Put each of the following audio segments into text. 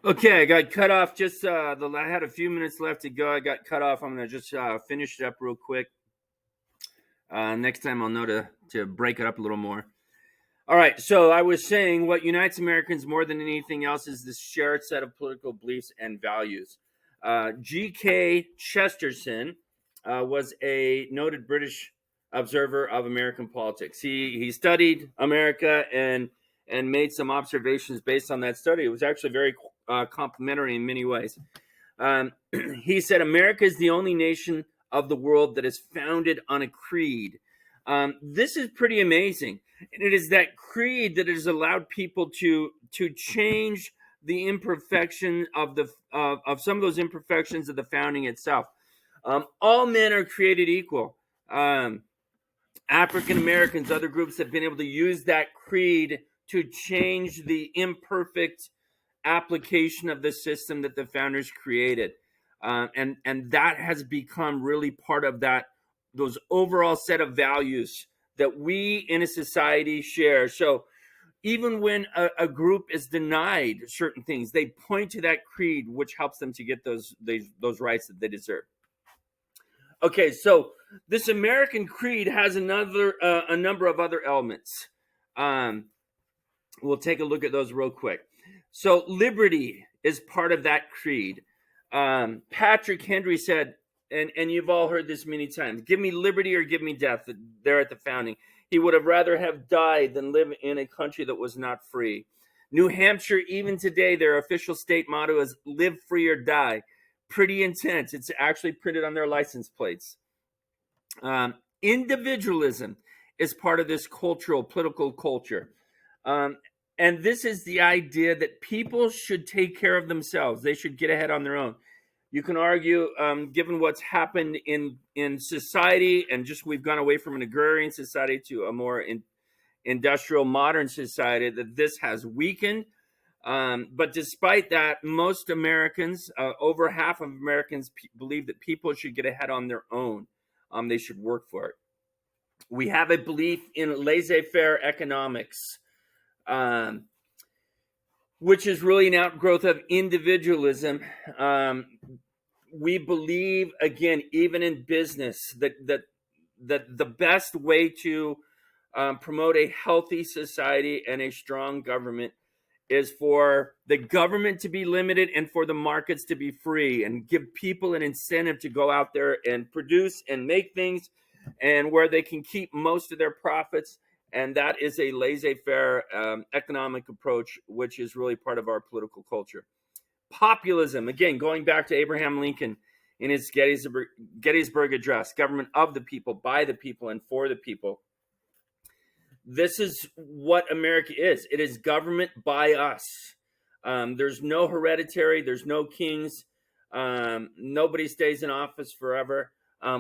Okay, I got cut off. I had a few minutes left to go. I got cut off. I'm gonna just finish it up real quick. Next time I'll know to break it up a little more. All right. So I was saying what unites Americans more than anything else is this shared set of political beliefs and values. G.K. Chesterton was a noted British observer of American politics. He studied America and made some observations based on that study. It was actually very complimentary in many ways. He said, America is the only nation of the world that is founded on a creed. This is pretty amazing. And it is that creed that has allowed people to change the imperfection of some of those imperfections of the founding itself. All men are created equal. African Americans, other groups have been able to use that creed to change the imperfect application of the system that the founders created, and that has become really part of those overall set of values that we in a society share. So even when a group is denied certain things, they point to that creed, which helps them to get those rights that they deserve. Okay, so this American creed has a number of other elements. We'll take a look at those real quick. So liberty is part of that creed. Patrick Henry said, and you've all heard this many times, give me liberty or give me death. There at the founding, he would have rather have died than live in a country that was not free. New Hampshire, even today, their official state motto is live free or die. Pretty intense. It's actually printed on their license plates. Individualism is part of this political culture. And this is the idea that people should take care of themselves. They should get ahead on their own. You can argue, given what's happened in society, and just we've gone away from an agrarian society to a more industrial modern society, that this has weakened. But despite that, most Americans, over half of Americans, believe that people should get ahead on their own. They should work for it. We have a belief in laissez-faire economics, which is really an outgrowth of individualism. We believe, again, even in business, that the best way to promote a healthy society and a strong government is for the government to be limited and for the markets to be free, and give people an incentive to go out there and produce and make things, and where they can keep most of their profits. And that is a laissez-faire economic approach, which is really part of our political culture. Populism, again, going back to Abraham Lincoln in his Gettysburg Address, government of the people, by the people, and for the people. This is what America is. It is government by us. There's no hereditary. There's no kings. Nobody stays in office forever.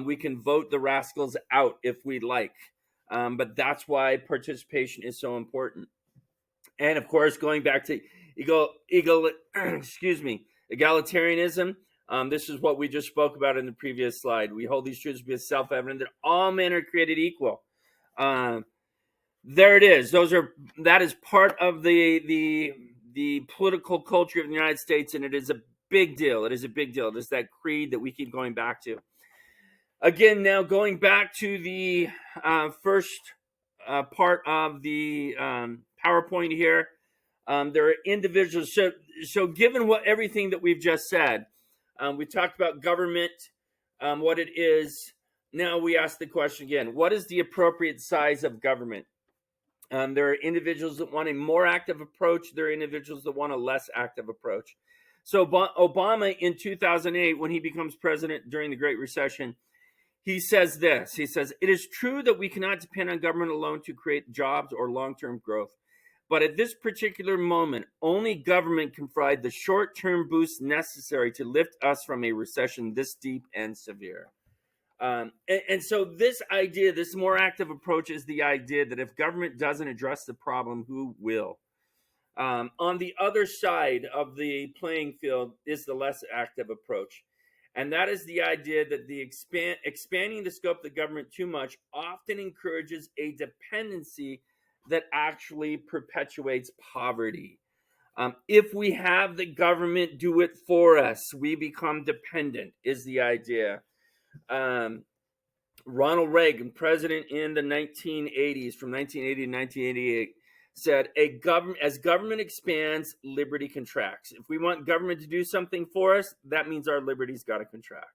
We can vote the rascals out if we'd like. But that's why participation is so important. And of course, going back to egalitarianism, this is what we just spoke about in the previous slide. We hold these truths to be self-evident that all men are created equal. There it is. That is part of the political culture of the United States, and it is a big deal. It is a big deal. It is that creed that we keep going back to. Again, now going back to the first part of the PowerPoint here, there are individuals. So given everything that we've just said, we talked about government, what it is. Now we ask the question again: what is the appropriate size of government? There are individuals that want a more active approach. There are individuals that want a less active approach. So Obama in 2008, when he becomes president during the Great Recession, he says this. He says, it is true that we cannot depend on government alone to create jobs or long-term growth. But at this particular moment, only government can provide the short-term boost necessary to lift us from a recession this deep and severe. And so this idea, this more active approach, is the idea that if government doesn't address the problem, who will? On the other side of the playing field is the less active approach. And that is the idea that the expanding the scope of the government too much often encourages a dependency that actually perpetuates poverty. If we have the government do it for us, we become dependent, is the idea. Ronald Reagan, president in the 1980s, from 1980 to 1988, said, as government expands, liberty contracts. If we want government to do something for us, that means our liberty's got to contract.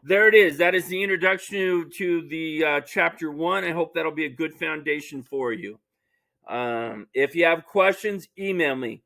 There it is. That is the introduction to the chapter 1. I hope that'll be a good foundation for you. If you have questions, email me.